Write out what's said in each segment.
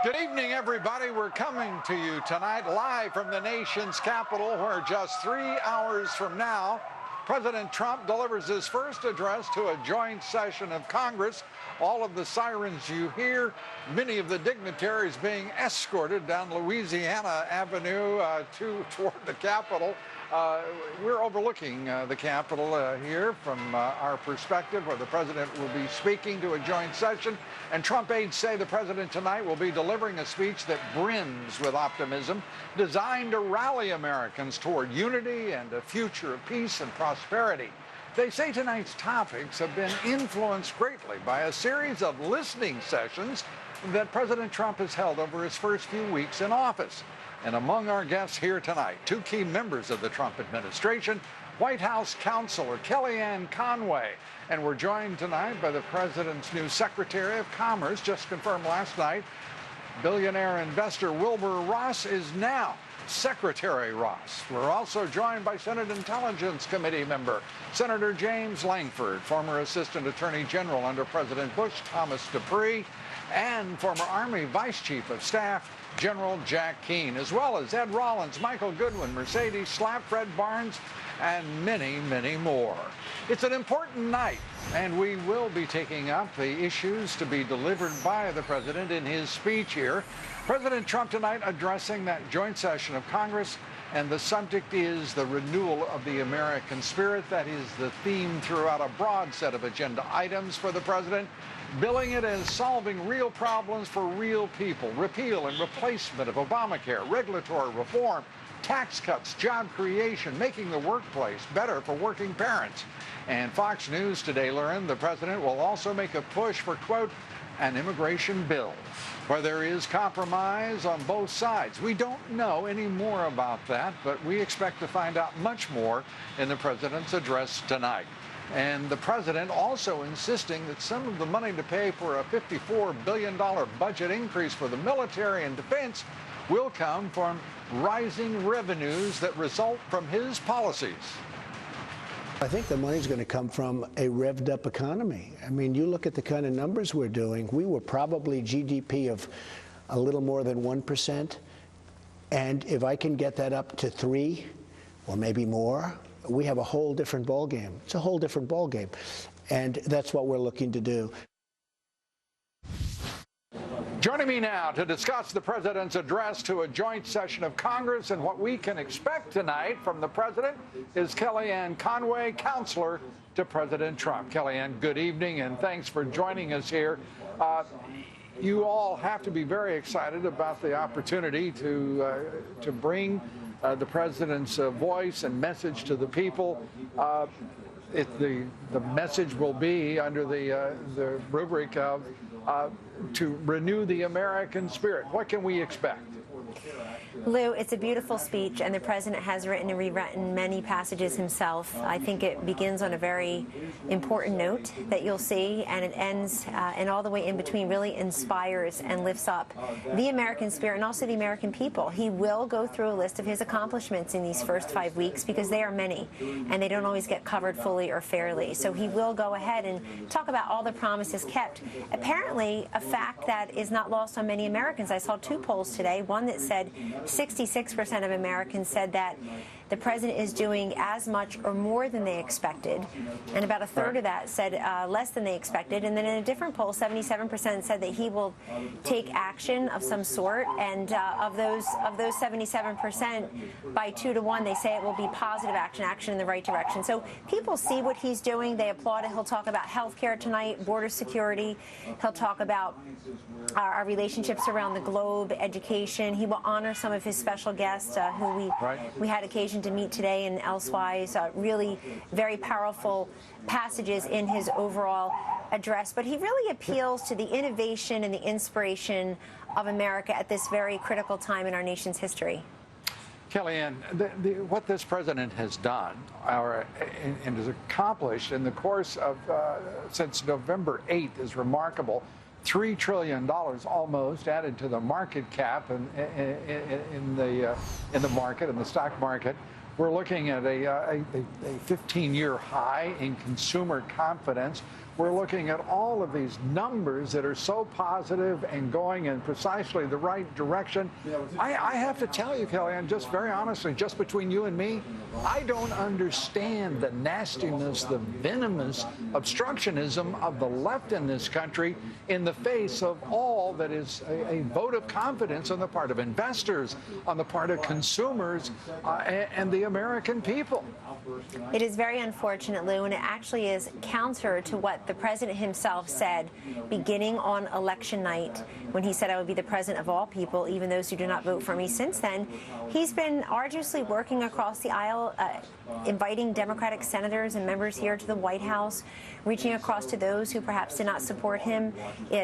Good evening, everybody. We're coming to you tonight live from the nation's capital, where just 3 hours from now, President Trump delivers his first address to a joint session of Congress. All of the sirens you hear, many of the dignitaries being escorted down Louisiana Avenue toward the Capitol. We're overlooking the Capitol here from our perspective, where the president will be speaking to a joint session. And Trump aides say the president tonight will be delivering a speech that brims with optimism, designed to rally Americans toward unity and a future of peace and prosperity. They say tonight's topics have been influenced greatly by a series of listening sessions that President Trump has held over his first few weeks in office. And among our guests here tonight, two key members of the Trump administration, White House counselor Kellyanne Conway. And we're joined tonight by the president's new Secretary of Commerce, just confirmed last night. Billionaire investor Wilbur Ross is now Secretary Ross. We're also joined by Senate Intelligence Committee member Senator James Lankford, former Assistant Attorney General under President Bush Thomas Dupree, and former Army Vice Chief of Staff General Jack Keane, as well as Ed Rollins, Michael Goodwin, Mercedes Slapp, Fred Barnes, and many, many more. It's an important night, and we will be taking up the issues to be delivered by the president in his speech here. President Trump tonight addressing that joint session of Congress, and the subject is the renewal of the American spirit. That is the theme throughout a broad set of agenda items for the president, billing it as solving real problems for real people, repeal and replacement of Obamacare, regulatory reform, tax cuts, job creation, making the workplace better for working parents. And Fox News today learned the president will also make a push for, quote, an immigration bill where there is compromise on both sides. We don't know any more about that, but we expect to find out much more in the president's address tonight. And the president also insisting that some of the money to pay for a $54 billion budget increase for the military and defense will come from rising revenues that result from his policies. I think the money's going to come from a revved up economy. I mean, you look at the kind of numbers we're doing. We were probably GDP of a little more than 1%. And if I can get that up to 3 or maybe more, we have a whole different ballgame. It's a whole different ballgame. And that's what we're looking to do. Joining me now to discuss the president's address to a joint session of Congress and what we can expect tonight from the president is Kellyanne Conway, counselor to President Trump. Kellyanne, good evening, and thanks for joining us here. You all have to be very excited about the opportunity to bring the president's voice and message to the people. The message will be under the rubric of to renew the American spirit. What can we expect? Lou, it's a beautiful speech, and the president has written and rewritten many passages himself. I think it begins on a very important note that you'll see, and it ends and all the way in between really inspires and lifts up the American spirit and also the American people. He will go through a list of his accomplishments in these first 5 weeks, because they are many, and they don't always get covered fully or fairly. So he will go ahead and talk about all the promises kept. Apparently, a fact that is not lost on many Americans. I saw 2 polls today, one that said 66% of Americans said that the president is doing as much or more than they expected, and about a third of that said less than they expected. And then in a different poll, 77% said that he will take action of some sort, and of those 77%, by 2 to 1, they say it will be positive action in the right direction. So people see what he's doing, they applaud it. He'll talk about health care tonight, border security. He'll talk about our relationships around the globe, education. He will honor some of his special guests who we had occasion to meet today and elsewise. Really very powerful passages in his overall address. But he really appeals to the innovation and the inspiration of America at this very critical time in our nation's history. Kellyanne, what this president has done and has accomplished in the course of since November 8th is remarkable. $3 trillion almost added to the market cap in the market, in the stock market. We're looking at a 15-year high in consumer confidence. We're looking at all of these numbers that are so positive and going in precisely the right direction. I have to tell you, Kellyanne, just very honestly, just between you and me, I don't understand the nastiness, the venomous obstructionism of the left in this country in the face of all that is a vote of confidence on the part of investors, on the part of consumers, and the American people. It is very unfortunate, Lou, and it actually is counter to what the president himself said beginning on election night when he said, I would be the president of all people, even those who do not vote for me. Since then, he's been arduously working across the aisle, inviting Democratic senators and members here to the White House, reaching across to those who perhaps did not support him,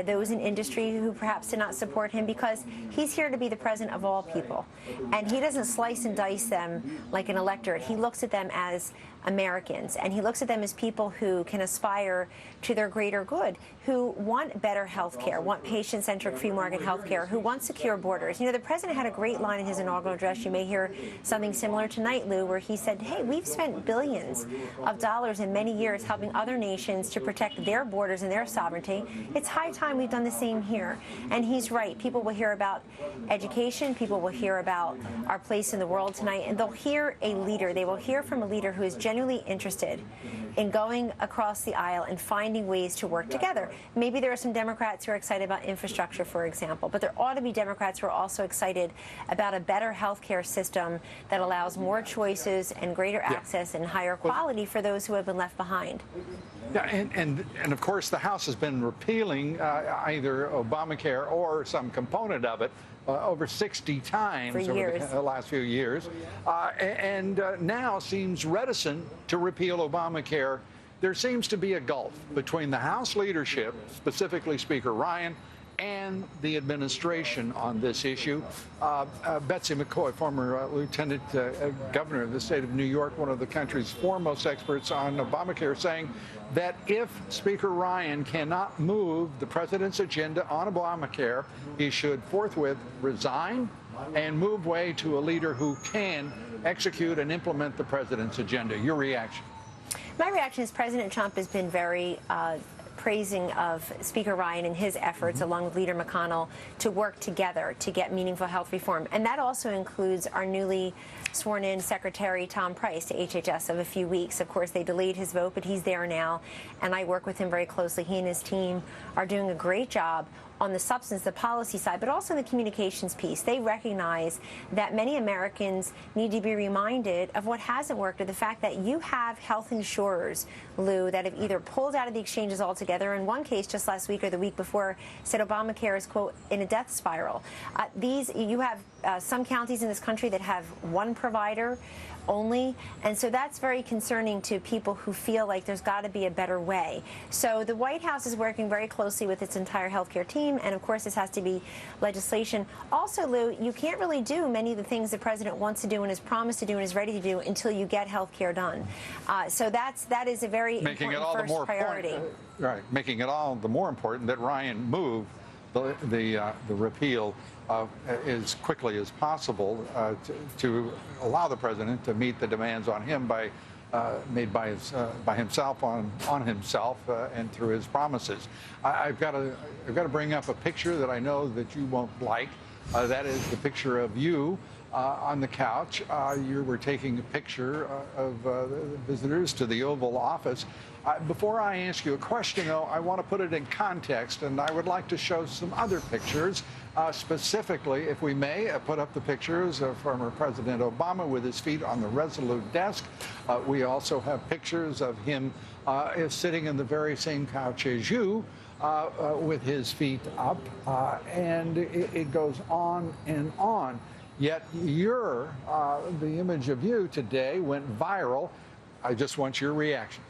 those in industry who perhaps did not support him, because he's here to be the president of all people. And he doesn't slice and dice them like an electorate. He looks at them as Americans, and he looks at them as people who can aspire to their greater good, who want better health care, want patient-centric free market health care, who want secure borders. You know, the president had a great line in his inaugural address. You may hear something similar tonight, Lou, where he said, hey, we've spent billions of dollars in many years helping other nations to protect their borders and their sovereignty. It's high time we've done the same here. And he's right. People will hear about education. People will hear about our place in the world tonight, and they'll hear a leader. They will hear from a leader who is genuinely interested in going across the aisle and finding ways to work together. Maybe there are some Democrats who are excited about infrastructure, for example, but there ought to be Democrats who are also excited about a better health care system that allows more choices and greater access and higher quality for those who have been left behind. Yeah, and of course, the House has been repealing either Obamacare or some component of it over 60 times over the last few years, and now seems reticent to repeal Obamacare. There seems to be a gulf between the House leadership, specifically Speaker Ryan, and the administration on this issue. Betsy McCoy, former lieutenant governor of the state of New York, one of the country's foremost experts on Obamacare, saying that if Speaker Ryan cannot move the president's agenda on Obamacare, he should forthwith resign and move way to a leader who can execute and implement the president's agenda. Your reaction? My reaction is President Trump has been very praising of Speaker Ryan and his efforts, along with Leader McConnell, to work together to get meaningful health reform. And that also includes our newly sworn-in Secretary Tom Price to HHS of a few weeks. Of course, they delayed his vote, but he's there now, and I work with him very closely. He and his team are doing a great job on the substance, the policy side, but also the communications piece. They recognize that many Americans need to be reminded of what hasn't worked, or the fact that you have health insurers, Lou, that have either pulled out of the exchanges altogether. In one case just last week or the week before said Obamacare is, quote, in a death spiral. You have some counties in this country that have one provider only, and so that's very concerning to people who feel like there's got to be a better way. So the White House is working very closely with its entire healthcare team, and of course this has to be legislation. Also, Lou, you can't really do many of the things the president wants to do and has promised to do and is ready to do until you get healthcare done. So that is a very important first priority. Right, making it all the more important that Ryan move the repeal as quickly as possible to allow the president to meet the demands on him made by himself on himself and through his promises. I've got to bring up a picture that I know that you won't like. That is the picture of you on the couch. You were taking a picture of visitors to the Oval Office. Before I ask you a question, though, I want to put it in context, and I would like to show some other pictures. Specifically, if we may, put up the pictures of former President Obama with his feet on the Resolute desk. We also have pictures of him sitting in the very same couch as you, with his feet up, and it goes on and on. Yet the image of you today went viral. I just want your reaction.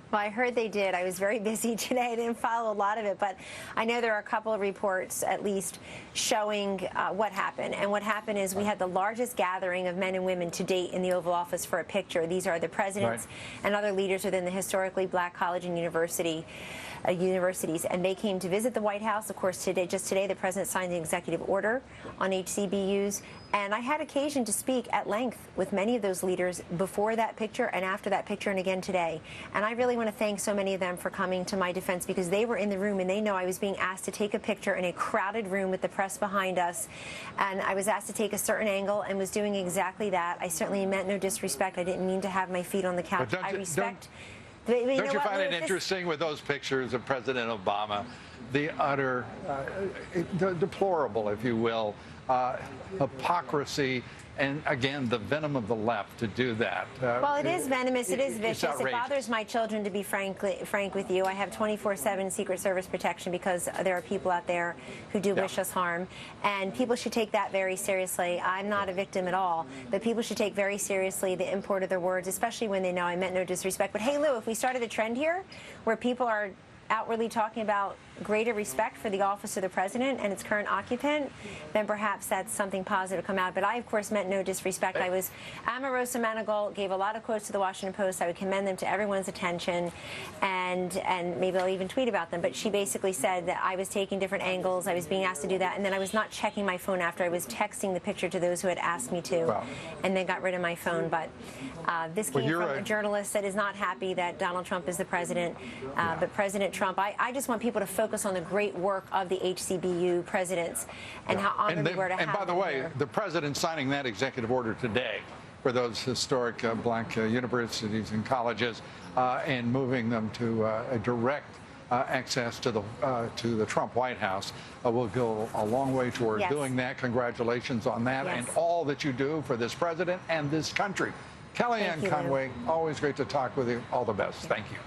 Well, I heard they did. I was very busy today. I didn't follow a lot of it, but I know there are a couple of reports, at least, showing what happened. And what happened is we had the largest gathering of men and women to date in the Oval Office for a picture. These are the presidents and other leaders within the historically black college and universities, and they came to visit the White House. Of course, just today, the president signed an executive order on HCBUs, and I had occasion to speak at length with many of those leaders before that picture and after that picture, and again today. And I really want to thank so many of them for coming to my defense, because they were in the room and they know I was being asked to take a picture in a crowded room with the press behind us, and I was asked to take a certain angle and was doing exactly that. I certainly meant no disrespect. I didn't mean to have my feet on the couch. I respect. Don't you find it interesting with those pictures of President Obama, the utter, deplorable, if you will, hypocrisy, and again, the venom of the left to do that? Well, it is venomous. It is vicious. It bothers my children, to be frank with you. I have 24/7 Secret Service protection because there are people out there who do wish us harm, and people should take that very seriously. I'm not a victim at all, but people should take very seriously the import of their words, especially when they know I meant no disrespect. But hey, Lou, if we started a trend here where people are outwardly talking about greater respect for the office of the president and its current occupant, then perhaps that's something positive to come out. But I, of course, meant no disrespect. I was Omarosa Manigault, gave a lot of quotes to the Washington Post. I would commend them to everyone's attention, and maybe I'll even tweet about them. But she basically said that I was taking different angles. I was being asked to do that, and then I was not checking my phone after. I was texting the picture to those who had asked me to, and then got rid of my phone. But this came from a journalist that is not happy that Donald Trump is the president. But President Trump, I just want people to focus on the great work of the HCBU presidents and how honored we were to have them. And by the way, the president signing that executive order today for those historic black universities and colleges and moving them to a direct access to the Trump White House will go a long way toward doing that. Congratulations on that and all that you do for this president and this country. Kellyanne Conway, always great to talk with you. All the best. Thank you.